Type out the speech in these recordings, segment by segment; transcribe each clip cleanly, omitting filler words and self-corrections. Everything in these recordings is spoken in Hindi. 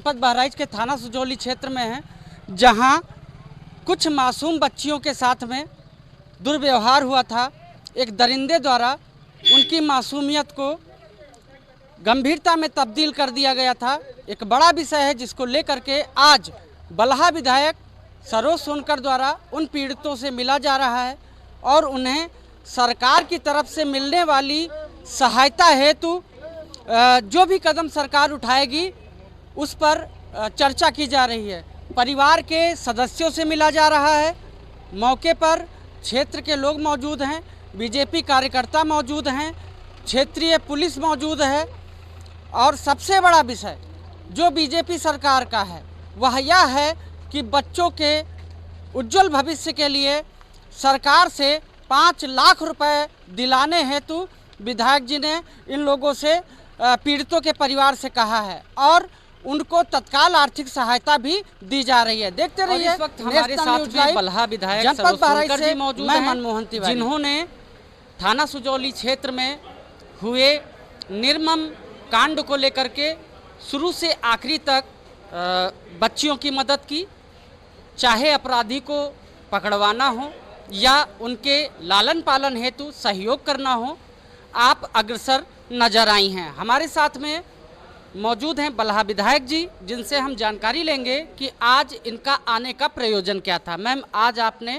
जनपद बहराइच के थाना सुजौली क्षेत्र में है, जहां कुछ मासूम बच्चियों के साथ में दुर्व्यवहार हुआ था। एक दरिंदे द्वारा उनकी मासूमियत को गंभीरता में तब्दील कर दिया गया था। एक बड़ा विषय है जिसको लेकर के आज बलहा विधायक सरोज सोनकर द्वारा उन पीड़ितों से मिला जा रहा है और उन्हें सरकार की तरफ से मिलने वाली सहायता हेतु जो भी कदम सरकार उठाएगी उस पर चर्चा की जा रही है। परिवार के सदस्यों से मिला जा रहा है। मौके पर क्षेत्र के लोग मौजूद हैं, बीजेपी कार्यकर्ता मौजूद हैं, क्षेत्रीय पुलिस मौजूद है और सबसे बड़ा विषय जो बीजेपी सरकार का है वह यह है कि बच्चों के उज्जवल भविष्य के लिए सरकार से 5 लाख रुपए दिलाने हेतु विधायक जी ने इन लोगों से पीड़ितों के परिवार से कहा है और उनको तत्काल आर्थिक सहायता भी दी जा रही है। देखते रहिए। इस वक्त हमारे साथ में बलहा विधायक सरोज सोनकर जी मौजूद हैं, मनमोहन तिवारी, जिन्होंने थाना सुजौली क्षेत्र में हुए निर्मम कांड को लेकर के शुरू से आखिरी तक बच्चियों की मदद की, चाहे अपराधी को पकड़वाना हो या उनके लालन पालन हेतु सहयोग करना हो, आप अग्रसर नजर आई हैं। हमारे साथ में मौजूद हैं बलहा विधायक जी, जिनसे हम जानकारी लेंगे कि आज इनका आने का प्रयोजन क्या था। मैम, आज आपने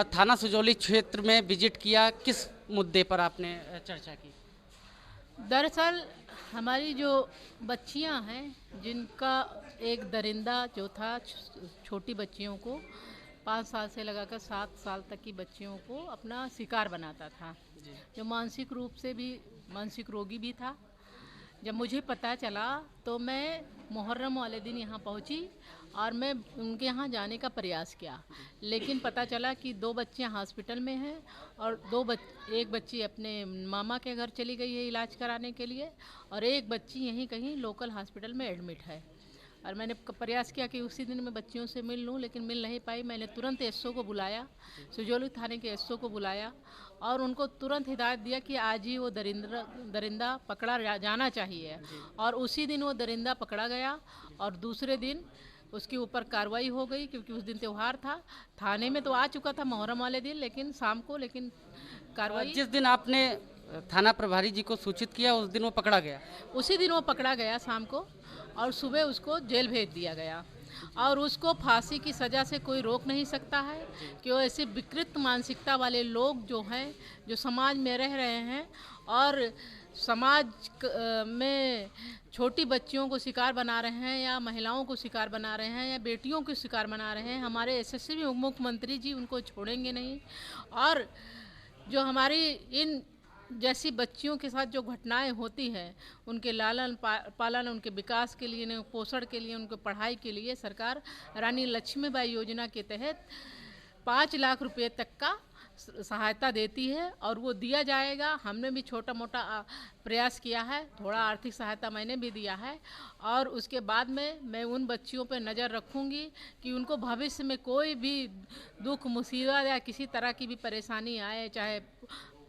थाना सुजौली क्षेत्र में विजिट किया, किस मुद्दे पर आपने चर्चा की? दरअसल हमारी जो बच्चियां हैं, जिनका एक दरिंदा जो था छोटी बच्चियों को 5 साल से लगाकर 7 साल तक की बच्चियों को अपना शिकार बनाता था, जो मानसिक रूप से भी मानसिक रोगी भी था। जब मुझे पता चला तो मैं मुहर्रम वाले दिन यहाँ पहुँची और मैं उनके यहाँ जाने का प्रयास किया, लेकिन पता चला कि 2 बच्चियाँ हॉस्पिटल में हैं और एक बच्ची अपने मामा के घर चली गई है इलाज कराने के लिए और एक बच्ची यहीं कहीं लोकल हॉस्पिटल में एडमिट है। और मैंने प्रयास किया कि उसी दिन मैं बच्चियों से मिल लूं, लेकिन मिल नहीं पाई। मैंने तुरंत एसओ को बुलाया, सुजौली थाने के एसओ को बुलाया और उनको तुरंत हिदायत दिया कि आज ही वो दरिंदा पकड़ा जाना चाहिए। और उसी दिन वो दरिंदा पकड़ा गया और दूसरे दिन उसके ऊपर कार्रवाई हो गई, क्योंकि उस दिन त्यौहार था। थाने में तो आ चुका था मुहर्रम वाले दिन, लेकिन शाम को कार्रवाई जिस दिन आपने थाना प्रभारी जी को सूचित किया उस दिन वो पकड़ा गया? उसी दिन वो पकड़ा गया शाम को और सुबह उसको जेल भेज दिया गया। और उसको फांसी की सज़ा से कोई रोक नहीं सकता है कि वो ऐसे विकृत मानसिकता वाले लोग जो हैं, जो समाज में रह रहे हैं और समाज में छोटी बच्चियों को शिकार बना रहे हैं या महिलाओं को शिकार बना रहे हैं या बेटियों को शिकार बना रहे हैं। हमारे यशस्वी मुख्यमंत्री जी उनको छोड़ेंगे नहीं। और जो हमारी इन जैसी बच्चियों के साथ जो घटनाएं होती हैं, उनके लालन पालन, उनके विकास के लिए, उनके पोषण के लिए, उनके पढ़ाई के लिए सरकार रानी लक्ष्मीबाई योजना के तहत 5 लाख रुपए तक का सहायता देती है और वो दिया जाएगा। हमने भी छोटा मोटा प्रयास किया है, थोड़ा आर्थिक सहायता मैंने भी दिया है और उसके बाद में मैं उन बच्चियों पर नज़र रखूँगी कि उनको भविष्य में कोई भी दुख मुसीबत या किसी तरह की भी परेशानी आए, चाहे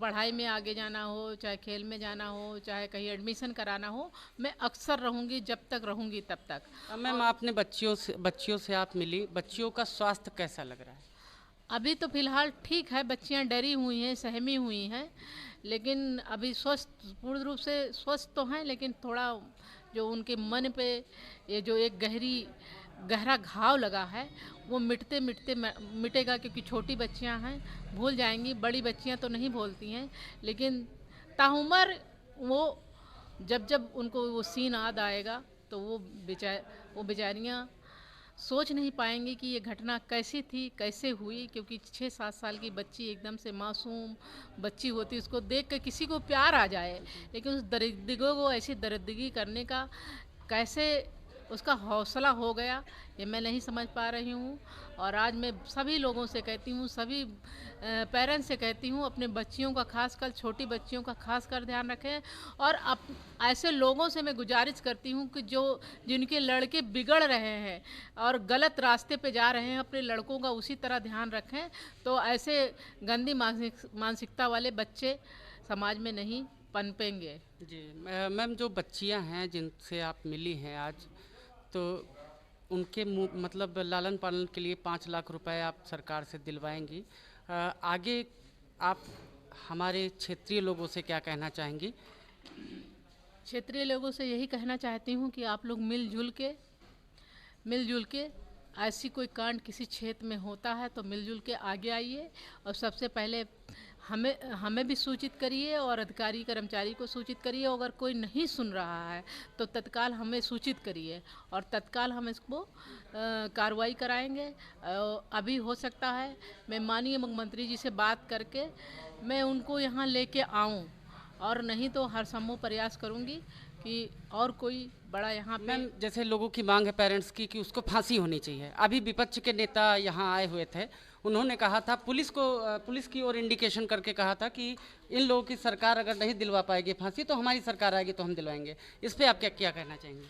पढ़ाई में आगे जाना हो, चाहे खेल में जाना हो, चाहे कहीं एडमिशन कराना हो, मैं अक्सर रहूँगी, जब तक रहूँगी तब तक। मैम, आपने बच्चियों से आप मिली, बच्चियों का स्वास्थ्य कैसा लग रहा है? अभी तो फिलहाल ठीक है, बच्चियां डरी हुई हैं, सहमी हुई हैं, लेकिन अभी पूर्ण रूप से स्वस्थ तो हैं, लेकिन थोड़ा जो उनके मन पे ये जो एक गहरा घाव लगा है वो मिटते मिटते मिटेगा, क्योंकि छोटी बच्चियां हैं, भूल जाएंगी। बड़ी बच्चियां तो नहीं भूलती हैं, लेकिन ताउम्र वो जब उनको वो सीन याद आएगा तो वो बेचारियां सोच नहीं पाएंगी कि ये घटना कैसी थी, कैसे हुई। क्योंकि 6-7 साल की बच्ची, एकदम से मासूम बच्ची होती, उसको देख कर किसी को प्यार आ जाए, लेकिन उस दरिद्रगों को ऐसी दरिद्रगी करने का कैसे उसका हौसला हो गया, ये मैं नहीं समझ पा रही हूँ। और आज मैं सभी लोगों से कहती हूँ, सभी पेरेंट्स से कहती हूँ, अपने बच्चियों का खासकर, छोटी बच्चियों का खासकर ध्यान रखें। और ऐसे लोगों से मैं गुजारिश करती हूँ कि जिनके लड़के बिगड़ रहे हैं और गलत रास्ते पे जा रहे हैं, अपने लड़कों का उसी तरह ध्यान रखें, तो ऐसे गंदी मानसिकता वाले बच्चे समाज में नहीं पनपेंगे। जी मैम, जो बच्चियां हैं जिनसे आप मिली हैं आज, तो उनके मतलब लालन पालन के लिए 5 लाख रुपए आप सरकार से दिलवाएंगी। आगे आप हमारे क्षेत्रीय लोगों से क्या कहना चाहेंगी? क्षेत्रीय लोगों से यही कहना चाहती हूँ कि आप लोग मिलजुल के ऐसी कोई कांड किसी क्षेत्र में होता है तो मिलजुल के आगे आइए और सबसे पहले हमें भी सूचित करिए और अधिकारी कर्मचारी को सूचित करिए। अगर कोई नहीं सुन रहा है तो तत्काल हमें सूचित करिए और तत्काल हम इसको कार्रवाई कराएंगे। अभी हो सकता है मैं माननीय मुख्यमंत्री जी से बात करके मैं उनको यहाँ लेके आऊँ, और नहीं तो हर संभव प्रयास करूँगी कि और कोई बड़ा यहाँ पे। मैम, जैसे लोगों की मांग है पेरेंट्स की कि उसको फांसी होनी चाहिए। अभी विपक्ष के नेता यहाँ आए हुए थे, उन्होंने कहा था पुलिस की ओर इंडिकेशन करके कहा था कि इन लोगों की सरकार अगर नहीं दिलवा पाएगी फांसी तो हमारी सरकार आएगी तो हम दिलवाएंगे। इस पे आप क्या कहना चाहेंगे?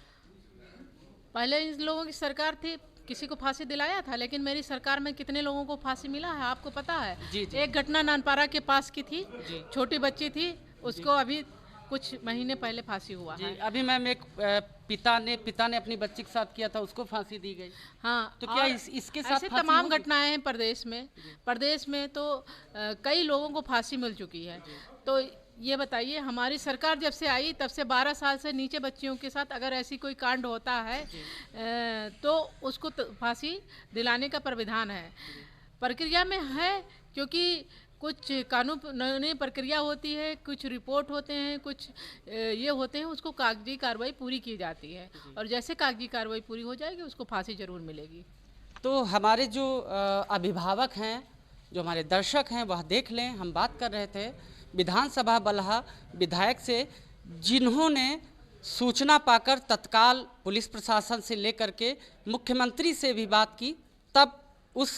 पहले इन लोगों की सरकार थी, किसी को फांसी दिलाया था, लेकिन मेरी सरकार में कितने लोगों को फांसी मिला है आपको पता है? जी। एक घटना नानपारा के पास की थी, छोटी बच्ची थी, उसको अभी कुछ महीने पहले फांसी हुआ है। अभी मैम एक पिता ने अपनी बच्ची के साथ किया था, उसको फांसी दी गई। हाँ, तो क्या इसके साथ ऐसे तमाम घटनाएं हैं प्रदेश में तो कई लोगों को फांसी मिल चुकी है। तो ये बताइए, हमारी सरकार जब से आई तब से 12 साल से नीचे बच्चियों के साथ अगर ऐसी कोई कांड होता है तो उसको फांसी दिलाने का प्राविधान है, प्रक्रिया में है। क्योंकि कुछ कानूनी प्रक्रिया होती है, कुछ रिपोर्ट होते हैं, कुछ ये होते हैं, उसको कागजी कार्रवाई पूरी की जाती है और जैसे कागजी कार्रवाई पूरी हो जाएगी उसको फांसी जरूर मिलेगी। तो हमारे जो अभिभावक हैं, जो हमारे दर्शक हैं, वह देख लें, हम बात कर रहे थे विधानसभा बलहा विधायक से, जिन्होंने सूचना पाकर तत्काल पुलिस प्रशासन से लेकर के मुख्यमंत्री से भी बात की, तब उस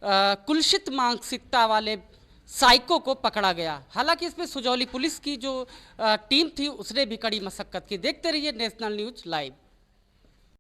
कुलसित मानसिकता वाले साइको को पकड़ा गया। हालांकि इसमें सुजौली पुलिस की जो टीम थी उसने भी कड़ी मशक्कत की। देखते रहिए नेशनल न्यूज़ लाइव।